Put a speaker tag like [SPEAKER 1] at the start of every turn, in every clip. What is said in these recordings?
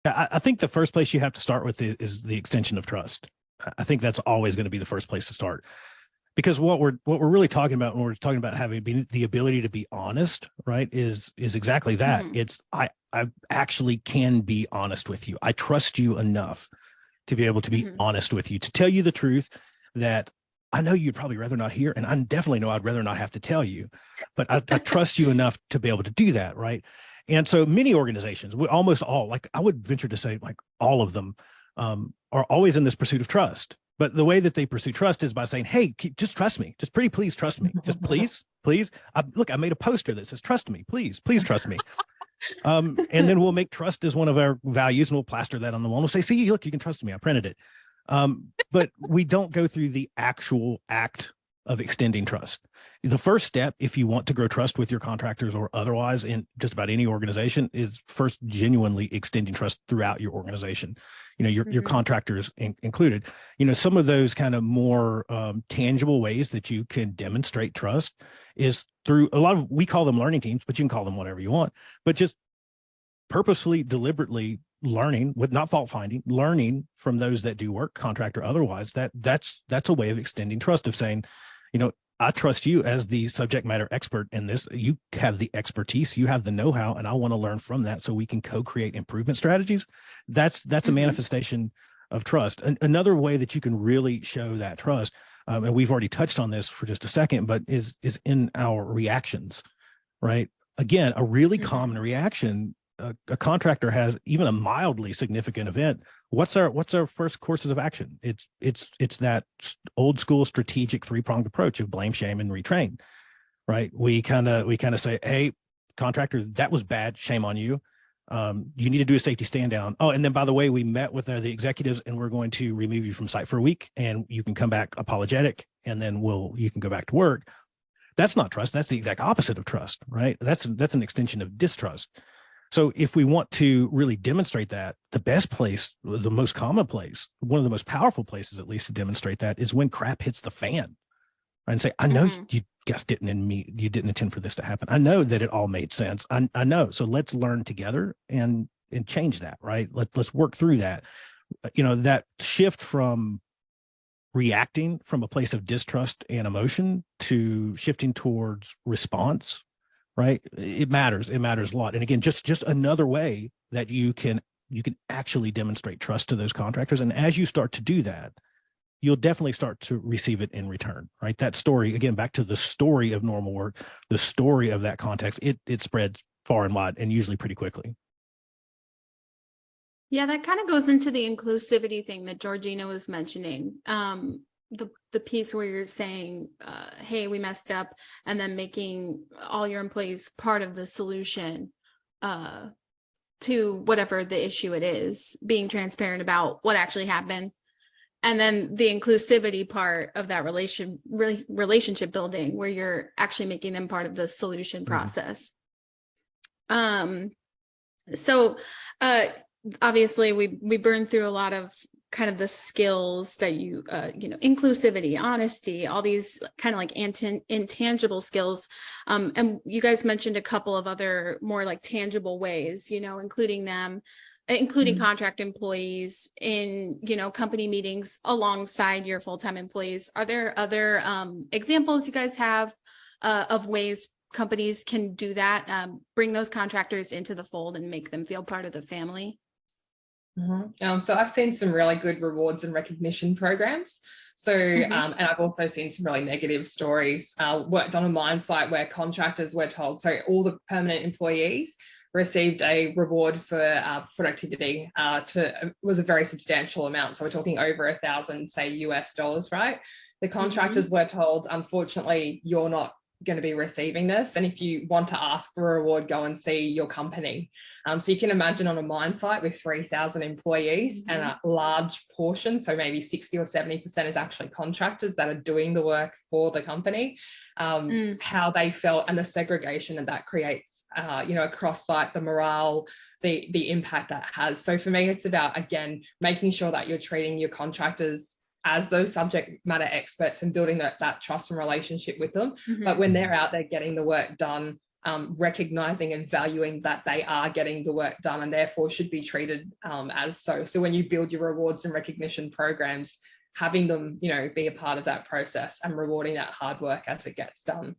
[SPEAKER 1] I think the first place you have to start with is the extension of trust. I think that's always going to be the first place to start, because what we're really talking about when we're talking about having the ability to be honest, right, is exactly that.
[SPEAKER 2] Mhm.
[SPEAKER 1] It's I actually can be honest with you. I trust you enough to be able to be
[SPEAKER 2] Mhm.
[SPEAKER 1] honest with you, to tell you the truth that I know you'd probably rather not hear, and I definitely know I'd rather not have to tell you, but I trust you enough to be able to do that, right? And so many organizations, almost all, like I would venture to say, like all of them, are always in this pursuit of trust. But the way that they pursue trust is by saying, "Hey, just trust me. Just pretty please trust me. Just please, please. Look, I made a poster that says trust me. Please, please trust me." And then we'll make trust as one of our values, and we'll plaster that on the wall. We'll say, "See, look, you can trust me. I printed it." But we don't go through the actual act of extending trust. The first step, if you want to grow trust with your contractors or otherwise in just about any organization, is first genuinely extending trust throughout your organization. Your
[SPEAKER 2] Mhm.
[SPEAKER 1] contractors included. Some of those kind of more tangible ways that you can demonstrate trust is through we call them learning teams, but you can call them whatever you want. But just purposefully, deliberately learning, with not fault finding, learning from those that do work, contract or otherwise, that's a way of extending trust, of saying, I trust you as the subject matter expert in this. You have the expertise, you have the know-how, and I want to learn from that so we can co-create improvement strategies. That's a
[SPEAKER 2] Mhm.
[SPEAKER 1] manifestation of trust. Another way that you can really show that trust, and we've already touched on this for just a second, but is in our reactions, right? Again, a really
[SPEAKER 2] Mhm.
[SPEAKER 1] common reaction a contractor has, even a mildly significant event. What's our first courses of action? It's that old school strategic three-pronged approach of blame, shame, and retrain, right? We kind of say, "Hey, contractor, that was bad. Shame on you. You need to do a safety stand down. Oh, and then by the way, we met with the executives, and we're going to remove you from site for a week, and you can come back apologetic, and then you can go back to work." That's not trust. That's the exact opposite of trust, right? That's an extension of distrust. So if we want to really demonstrate that, the best place, the most common place, one of the most powerful places, at least, to demonstrate that is when crap hits the fan, and say, "I know
[SPEAKER 2] Mhm.
[SPEAKER 1] you guys you didn't intend for this to happen. I know that it all made sense. I know. So let's learn together and change that, right? Let's work through that." That shift from reacting from a place of distrust and emotion to shifting towards response, right? It matters. It matters a lot. And again, just another way that you can actually demonstrate trust to those contractors. And as you start to do that, you'll definitely start to receive it in return, right? That story, again, back to the story of normal work, the story of that context, it spreads far and wide and usually pretty quickly.
[SPEAKER 2] Yeah, that kind of goes into the inclusivity thing that Georgina was mentioning. The piece where you're saying, "Hey, we messed up," and then making all your employees part of the solution uh, to whatever the issue it is, being transparent about what actually happened, and then the inclusivity part of that relationship building, where you're actually making them part of the solution
[SPEAKER 1] Mhm.
[SPEAKER 2] process. Um, so uh obviously we burned through a lot of kind of the skills that inclusivity, honesty, all these kind of like intangible skills, and you guys mentioned a couple of other more like tangible ways, including
[SPEAKER 3] Mhm.
[SPEAKER 2] contract employees in company meetings alongside your full-time employees. Are there other examples you guys have of ways companies can do that, bring those contractors into the fold and make them feel part of the family?
[SPEAKER 3] So I've seen some really good rewards and recognition programs. So,
[SPEAKER 2] Mhm.
[SPEAKER 3] and I've also seen some really negative stories. Worked on a mine site where contractors were told, so all the permanent employees received a reward for productivity. It was a very substantial amount. So we're talking over 1,000, say, US dollars, right? The contractors
[SPEAKER 2] Mhm.
[SPEAKER 3] were told, unfortunately, you're not going to be receiving this. And if you want to ask for a reward, go and see your company. So you can imagine on a mine site with 3,000 employees and a large portion, so maybe 60 or 70% is actually contractors that are doing the work for the company,
[SPEAKER 2] Mm.
[SPEAKER 3] how they felt and the segregation that creates, across site, the morale, the impact that has. So for me, it's about, again, making sure that you're treating your contractors as those subject matter experts and building that trust and relationship with them. But
[SPEAKER 2] Mhm.
[SPEAKER 3] when they're out there getting the work done, recognizing and valuing that they are getting the work done and therefore should be treated as so. So when you build your rewards and recognition programs, having them, you know, be a part of that process and rewarding that hard work as it gets done.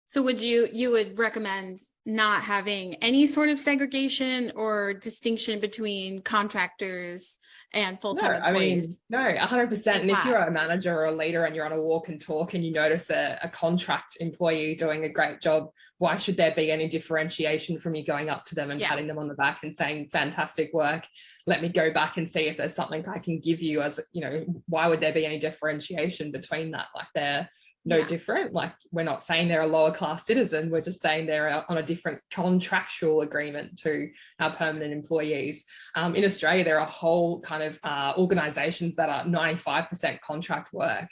[SPEAKER 2] So you would recommend not having any sort of segregation or distinction between contractors and full-time employees?
[SPEAKER 3] No, 100%. And if you're a manager or a leader and you're on a walk and talk and you notice a contract employee doing a great job, why should there be any differentiation from you going up to them and patting them on the back and saying, fantastic work, let me go back and see if there's something I can give you? As, you know, why would there be any differentiation between that? Like, they're no different. Like, we're not saying they're a lower class citizen, we're just saying they're on a different contractual agreement to our permanent employees. In Australia, there are whole kind of organizations that are 95% contract work.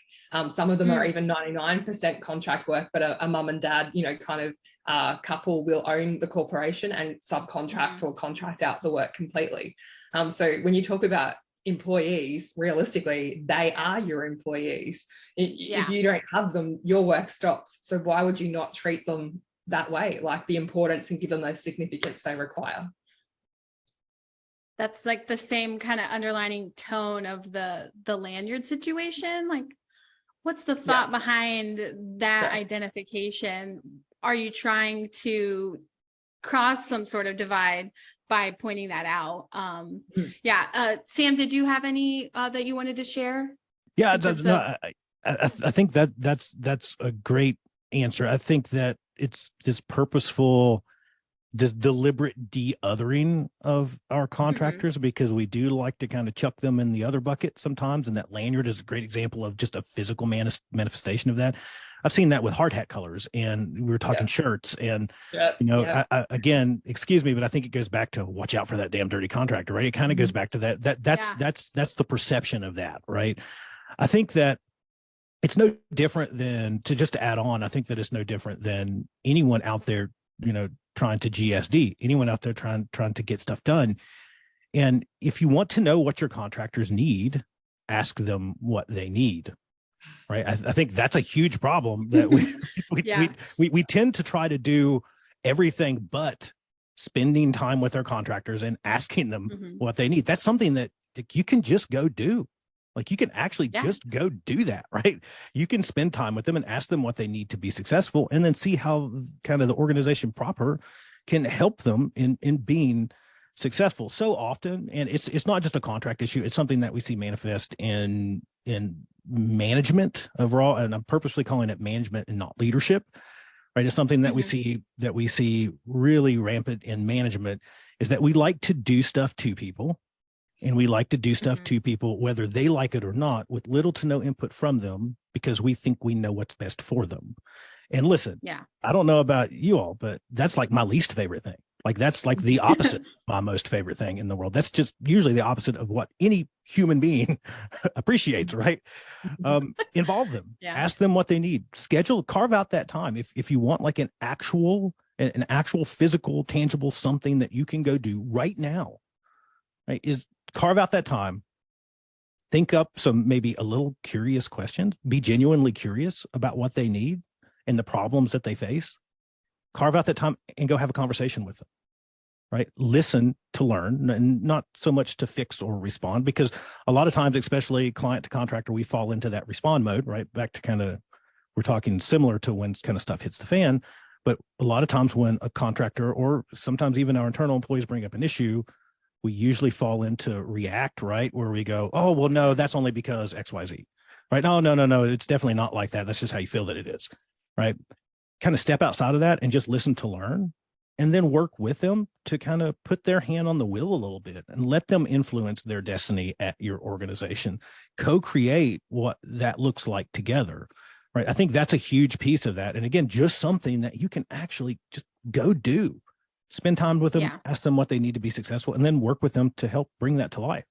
[SPEAKER 3] Some of them are even 99% contract work, but a mum and dad, you know, kind of couple will own the corporation and subcontract or contract out the work completely. So when you talk about employees, realistically, they are your employees. If you don't have them, your work stops. So why would you not treat them that way, like the importance, and give them those significance they require?
[SPEAKER 2] That's like the same kind of underlining tone of the lanyard situation. Like, what's the thought behind that identification? Are you trying to cross some sort of divide by pointing that out? Sam, did you have any that you wanted to share?
[SPEAKER 1] Yeah, I think that's a great answer. I think that it's this purposeful, this deliberate de-othering of our contractors, because we do like to kind of chuck them in the other bucket sometimes. And that lanyard is a great example of just a physical manifestation of that. I've seen that with hard hat colors, and we were talking shirts, and you know, I, again, excuse me, but I think it goes back to watch out for that damn dirty contractor, right? It kind of goes back to that's the perception of that, right? I think that it's no different than, to just add on, I think that it's no different than anyone out there, you know, trying to GSD, anyone out there trying to get stuff done. And if you want to know what your contractors need, ask them what they need. Right. I think that's a huge problem, that we tend to try to do everything but spending time with our contractors and asking them what they need. That's something that you can just go do. Like, you can actually just go do that, right? You can spend time with them and ask them what they need to be successful, and then see how kind of the organization proper can help them in being successful. So often, and it's not just a contract issue, it's something that we see manifest in management overall, and I'm purposely calling it management and not leadership, right? It's something that we see really rampant in management, is that we like to do stuff to people, and we like to do stuff to people whether they like it or not, with little to no input from them, because we think we know what's best for them. And listen, I don't know about you all, but that's like my least favorite thing. Like, that's like the opposite of my most favorite thing in the world. That's just usually the opposite of what any human being appreciates, right? Involve them, ask them what they need, carve out that time. If you want like an actual physical, tangible something that you can go do right now, right, is carve out that time, think up some maybe a little curious questions, be genuinely curious about what they need and the problems that they face. Carve out that time and go have a conversation with them, right? Listen to learn, and not so much to fix or respond, because a lot of times, especially client to contractor, we fall into that respond mode, right? Back to kind of, we're talking similar to when kind of stuff hits the fan. But a lot of times when a contractor, or sometimes even our internal employees, bring up an issue, we usually fall into react, right? Where we go, oh, well, no, that's only because XYZ, right? No, it's definitely not like that. That's just how you feel that it is, right? Kind of step outside of that and just listen to learn, and then work with them to kind of put their hand on the wheel a little bit and let them influence their destiny at your organization. Co-create what that looks like together, right? I think that's a huge piece of that. And again, just something that you can actually just go do. Spend time with them, ask them what they need to be successful, and then work with them to help bring that to life.